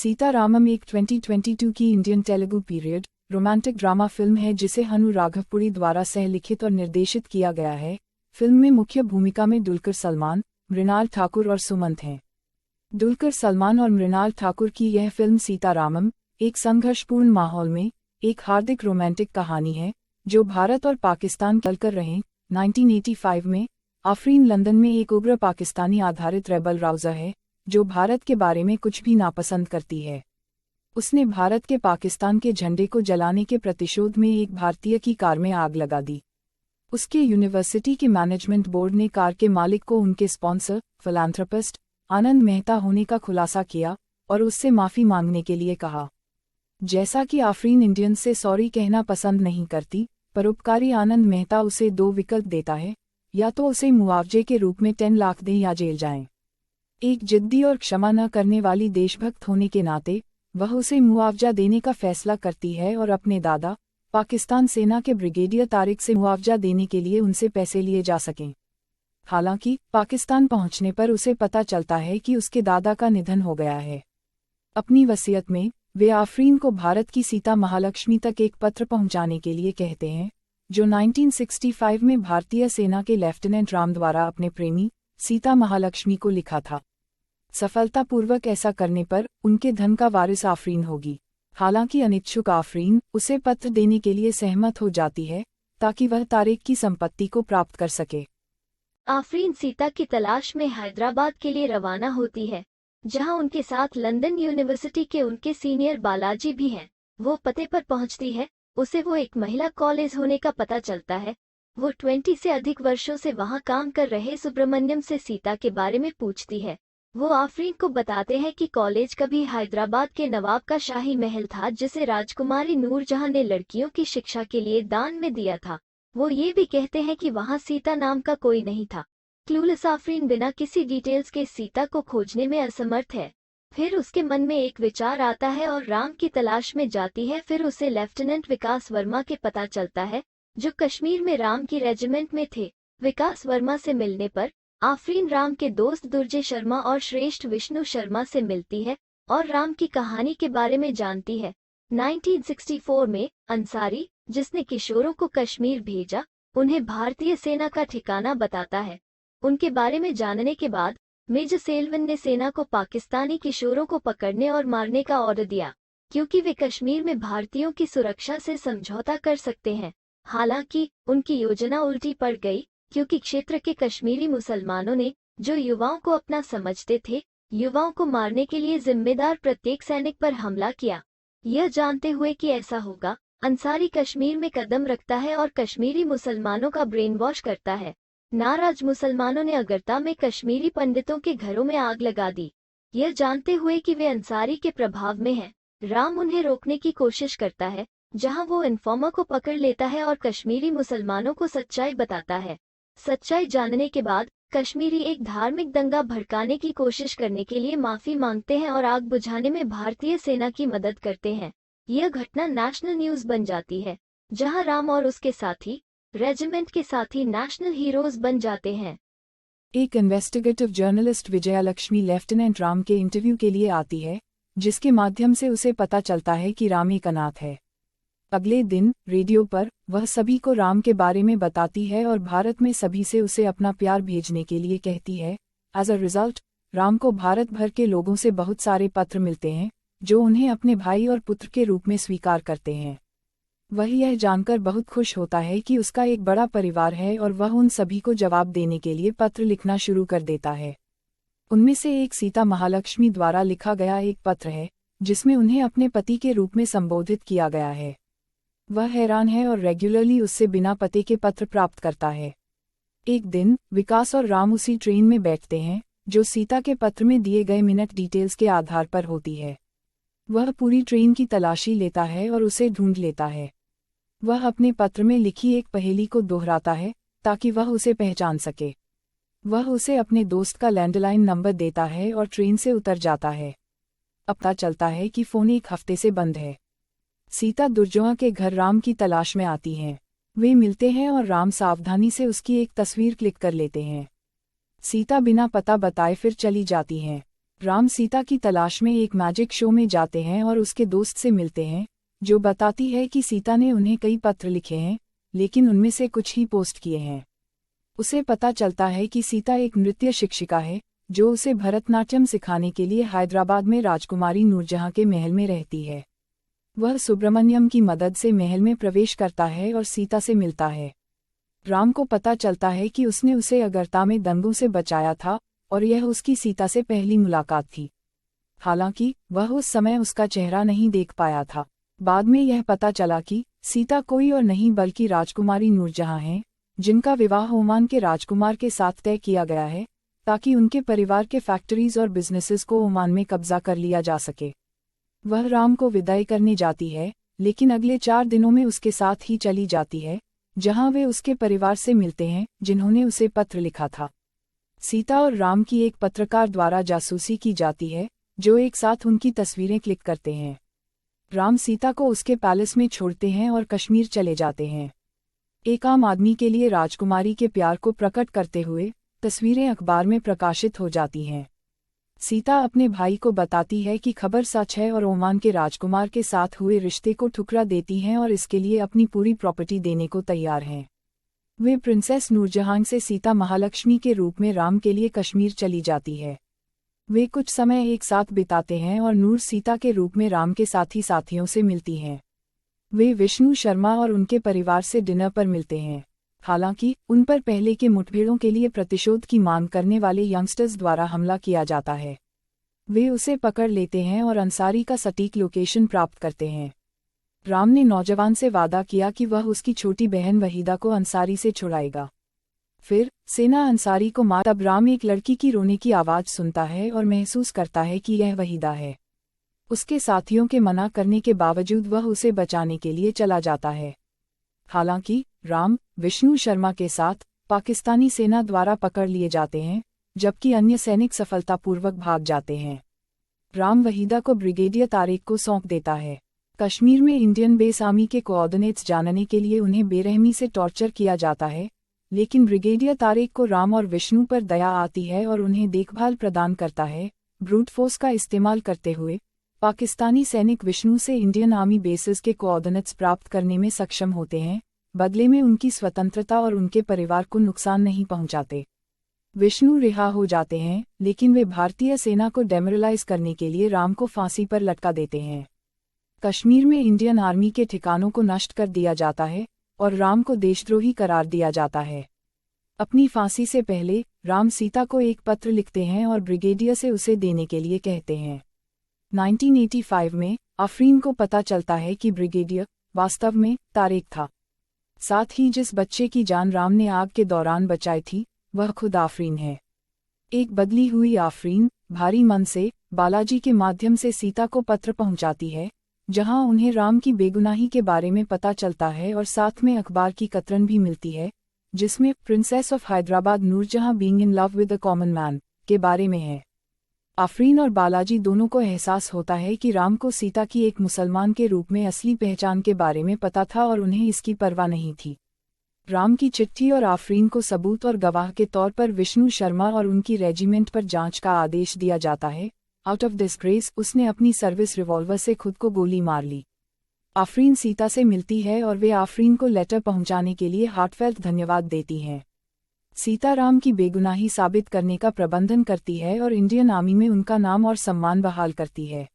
सीतारामम एक 2022 की Indian Telugu period romantic drama film है जिसे हनु राघवपुरी द्वारा सह-लिखित और निर्देशित किया गया है। फिल्म में मुख्य भूमिका में दुलकर सलमान, मृणाल ठाकुर और सुमंत हैं। दुलकर सलमान और मृणाल ठाकुर की यह फिल्म सीतारामम एक संघर्षपूर्ण माहौल में एक हार्दिक रोमांटिक कहानी है जो भारत और पाकिस्तान चलकर रहे 1985 में आफरीन लंदन में एक उग्र पाकिस्तानी आधारित रेबल राउज़र है जो भारत के बारे में कुछ भी नापसंद करती है। उसने भारत के पाकिस्तान के झंडे को जलाने के प्रतिशोध में एक भारतीय की कार में आग लगा दी। उसके यूनिवर्सिटी के मैनेजमेंट बोर्ड ने कार के मालिक को उनके स्पॉन्सर फिलैंथ्रोपिस्ट आनंद मेहता होने का खुलासा किया और उससे माफ़ी मांगने के लिए कहा। जैसा कि आफरीन इंडियन से सॉरी कहना पसंद नहीं करती, परोपकारी आनंद मेहता उसे 2 विकल्प देता है, या तो उसे मुआवजे के रूप में 10 लाख दें या जेल जाएं। एक जिद्दी और क्षमा न करने वाली देशभक्त होने के नाते वह उसे मुआवजा देने का फैसला करती है और अपने दादा पाकिस्तान सेना के ब्रिगेडियर तारिक से मुआवजा देने के लिए उनसे पैसे लिए जा सकें। हालांकि पाकिस्तान पहुंचने पर उसे पता चलता है कि उसके दादा का निधन हो गया है। अपनी वसीयत में वे आफरीन को भारत की सीता महालक्ष्मी तक एक पत्र पहुंचाने के लिए कहते हैं जो 1965 में भारतीय सेना के लेफ्टिनेंट राम द्वारा अपने प्रेमी सीता महालक्ष्मी को लिखा था। सफलतापूर्वक ऐसा करने पर उनके धन का वारिस आफरीन होगी। हालांकि अनिच्छुक आफरीन उसे पत्र देने के लिए सहमत हो जाती है ताकि वह तारिक की संपत्ति को प्राप्त कर सके। आफरीन सीता की तलाश में हैदराबाद के लिए रवाना होती है, जहां उनके साथ लंदन यूनिवर्सिटी के उनके सीनियर बालाजी भी हैं। वो पते पर पहुंचती है, उसे वो एक महिला कॉलेज होने का पता चलता है। वो 20 से अधिक वर्षों से वहां काम कर रहे सुब्रमण्यम से सीता के बारे में पूछती है। वो आफरीन को बताते हैं कि कॉलेज कभी हैदराबाद के नवाब का शाही महल था जिसे राजकुमारी नूरजहां ने लड़कियों की शिक्षा के लिए दान में दिया था। वो ये भी कहते हैं कि वहां सीता नाम का कोई नहीं था। क्लूलेस आफरीन बिना किसी डिटेल्स के सीता को खोजने में असमर्थ है। फिर उसके मन में एक विचार आता है और राम की तलाश में जाती है। फिर उसे लेफ्टिनेंट विकास वर्मा के पता चलता है जो कश्मीर में राम की रेजिमेंट में थे। विकास वर्मा से मिलने पर आफरीन राम के दोस्त दुर्जय शर्मा और श्रेष्ठ विष्णु शर्मा से मिलती है और राम की कहानी के बारे में जानती है। 1964 में अंसारी, जिसने किशोरों को कश्मीर भेजा, उन्हें भारतीय सेना का ठिकाना बताता है। उनके बारे में जानने के बाद मेजर सेल्वन ने सेना को पाकिस्तानी किशोरों को पकड़ने और मारने का ऑर्डर दिया, क्योंकि वे कश्मीर में भारतीयों की सुरक्षा से समझौता कर सकते हैं। हालांकि उनकी योजना उल्टी पड़ गई, क्योंकि क्षेत्र के कश्मीरी मुसलमानों ने, जो युवाओं को अपना समझते थे, युवाओं को मारने के लिए जिम्मेदार प्रत्येक सैनिक पर हमला किया। यह जानते हुए कि ऐसा होगा, अंसारी कश्मीर में कदम रखता है और कश्मीरी मुसलमानों का ब्रेन वॉश करता है। नाराज मुसलमानों ने अगरता में कश्मीरी पंडितों के घरों में आग लगा दी। यह जानते हुए कि वे अंसारी के प्रभाव में हैं, राम उन्हें रोकने की कोशिश करता है, जहां वो इन्फॉर्मर को पकड़ लेता है और कश्मीरी मुसलमानों को सच्चाई बताता है। सच्चाई जानने के बाद कश्मीरी एक धार्मिक दंगा भड़काने की कोशिश करने के लिए माफी मांगते हैं और आग बुझाने में भारतीय सेना की मदद करते हैं। यह घटना नेशनल न्यूज बन जाती है, जहां राम और उसके साथी रेजिमेंट के साथी नेशनल हीरोज बन जाते हैं। एक investigative journalist Vijayalakshmi lieutenant Ram के इंटरव्यू के लिए आती है, जिसके माध्यम से उसे पता चलता है कि राम एक अनाथ है। अगले दिन रेडियो पर वह सभी को राम के बारे में बताती है और भारत में सभी से उसे अपना प्यार भेजने के लिए कहती है। एज अ रिजल्ट राम को भारत भर के लोगों से बहुत सारे पत्र मिलते हैं जो उन्हें अपने भाई और पुत्र के रूप में स्वीकार करते हैं। वह यह जानकर बहुत खुश होता है कि उसका एक बड़ा परिवार है और वह उन सभी को जवाब देने के लिए पत्र लिखना शुरू कर देता है। उनमें से एक सीता महालक्ष्मी द्वारा लिखा गया एक पत्र है जिसमें उन्हें अपने पति के रूप में संबोधित किया गया है। वह हैरान है और रेगुलरली उससे बिना पते के पत्र प्राप्त करता है। एक दिन विकास और राम उसी ट्रेन में बैठते हैं जो सीता के पत्र में दिए गए मिनट डिटेल्स के आधार पर होती है। वह पूरी ट्रेन की तलाशी लेता है और उसे ढूंढ लेता है। वह अपने पत्र में लिखी एक पहेली को दोहराता है ताकि वह उसे पहचान सके। वह उसे अपने दोस्त का लैंडलाइन नंबर देता है और ट्रेन से उतर जाता है। पता चलता है कि फोन 1 हफ्ते से बंद है। सीता दुर्जोआ के घर राम की तलाश में आती हैं। वे मिलते हैं और राम सावधानी से उसकी एक तस्वीर क्लिक कर लेते हैं। सीता बिना पता बताए फिर चली जाती हैं। राम सीता की तलाश में एक मैजिक शो में जाते हैं और उसके दोस्त से मिलते हैं, जो बताती है कि सीता ने उन्हें कई पत्र लिखे हैं, लेकिन उनमें से कुछ ही पोस्ट किए हैं। उसे पता चलता है कि सीता एक नृत्य शिक्षिका है, जो उसे भरतनाट्यम सिखाने के लिए हैदराबाद में राजकुमारी नूरजहां के महल में रहती है। वह सुब्रमण्यम की मदद से महल में प्रवेश करता है और सीता से मिलता है। राम को पता चलता है कि उसने उसे अगरता में दंगों से बचाया था और यह उसकी सीता से पहली मुलाकात थी। हालांकि वह उस समय उसका चेहरा नहीं देख पाया था। बाद में यह पता चला कि सीता कोई और नहीं बल्कि राजकुमारी नूरजहां हैं, जिनका विवाह ओमान के राजकुमार के साथ तय किया गया है, ताकि उनके परिवार के फैक्ट्रीज और बिजनेसेस को ओमान में कब्जा कर लिया जा सके। वह राम को विदाई करने जाती है, लेकिन अगले 4 दिनों में उसके साथ ही चली जाती है, जहां वे उसके परिवार से मिलते हैं जिन्होंने उसे पत्र लिखा था। सीता और राम की एक पत्रकार द्वारा जासूसी की जाती है, जो एक साथ उनकी तस्वीरें क्लिक करते हैं। राम सीता को उसके पैलेस में छोड़ते हैं और कश्मीर चले जाते हैं। एक आम आदमी के लिए राजकुमारी के प्यार को प्रकट करते हुए तस्वीरें अखबार में प्रकाशित हो जाती हैं। सीता अपने भाई को बताती है कि खबर सच है और ओमान के राजकुमार के साथ हुए रिश्ते को ठुकरा देती हैं और इसके लिए अपनी पूरी प्रॉपर्टी देने को तैयार हैं। वे प्रिंसेस नूरजहां से सीता महालक्ष्मी के रूप में राम के लिए कश्मीर चली जाती है। वे कुछ समय एक साथ बिताते हैं और नूर सीता के रूप में राम के साथियों से मिलती हैं। वे विष्णु शर्मा और उनके परिवार से डिनर पर मिलते हैं। हालांकि उन पर पहले के मुठभेड़ों के लिए प्रतिशोध की मांग करने वाले यंगस्टर्स द्वारा हमला किया जाता है। वे उसे पकड़ लेते हैं और अंसारी का सटीक लोकेशन प्राप्त करते हैं। राम ने नौजवान से वादा किया कि वह उसकी छोटी बहन वहीदा को अंसारी से छुड़ाएगा। फिर सेना अंसारी को मार तब राम एक लड़की की रोने की आवाज़ सुनता है और महसूस करता है कि यह वहीदा है। उसके साथियों के मना करने के बावजूद वह उसे बचाने के लिए चला जाता है। हालांकि राम विष्णु शर्मा के साथ पाकिस्तानी सेना द्वारा पकड़ लिए जाते हैं, जबकि अन्य सैनिक सफलतापूर्वक भाग जाते हैं। राम वहीदा को ब्रिगेडियर तारिक को सौंप देता है। कश्मीर में इंडियन बेस आर्मी के कोऑर्डिनेट्स जानने के लिए उन्हें बेरहमी से टॉर्चर किया जाता है, लेकिन ब्रिगेडियर तारिक को राम और विष्णु पर दया आती है और उन्हें देखभाल प्रदान करता है। ब्रूट फोर्स का इस्तेमाल करते हुए पाकिस्तानी सैनिक विष्णु से इंडियन आर्मी बेसिस के कोऑर्डिनेट्स प्राप्त करने में सक्षम होते हैं, बदले में उनकी स्वतंत्रता और उनके परिवार को नुकसान नहीं पहुंचाते। विष्णु रिहा हो जाते हैं, लेकिन वे भारतीय सेना को डेमोरलाइज करने के लिए राम को फांसी पर लटका देते हैं। कश्मीर में इंडियन आर्मी के ठिकानों को नष्ट कर दिया जाता है और राम को देशद्रोही करार दिया जाता है। अपनी फांसी से पहले राम सीता को एक पत्र लिखते हैं और ब्रिगेडियर से उसे देने के लिए कहते हैं। 1985 में आफरीन को पता चलता है कि ब्रिगेडियर वास्तव में तारिक था। साथ ही जिस बच्चे की जान राम ने आग के दौरान बचाई थी, वह खुद आफरीन है। एक बदली हुई आफरीन भारी मन से बालाजी के माध्यम से सीता को पत्र पहुंचाती है, जहां उन्हें राम की बेगुनाही के बारे में पता चलता है और साथ में अखबार की कतरन भी मिलती है, जिसमें princess of Hyderabad Noorjahan being in love with a common man के बारे में है। आफरीन और बालाजी दोनों को एहसास होता है कि राम को सीता की एक मुसलमान के रूप में असली पहचान के बारे में पता था और उन्हें इसकी परवाह नहीं थी। राम की चिट्ठी और आफरीन को सबूत और गवाह के तौर पर विष्णु शर्मा और उनकी रेजिमेंट पर जांच का आदेश दिया जाता है। आउट ऑफ डिस्ग्रेस उसने अपनी सर्विस रिवॉल्वर से खुद को गोली मार ली। आफरीन सीता से मिलती है और वे आफरीन को लेटर पहुंचाने के लिए हार्टफेल्ट धन्यवाद देती हैं। सीता राम की बेगुनाही साबित करने का प्रबंधन करती है और इंडियन आर्मी में उनका नाम और सम्मान बहाल करती है।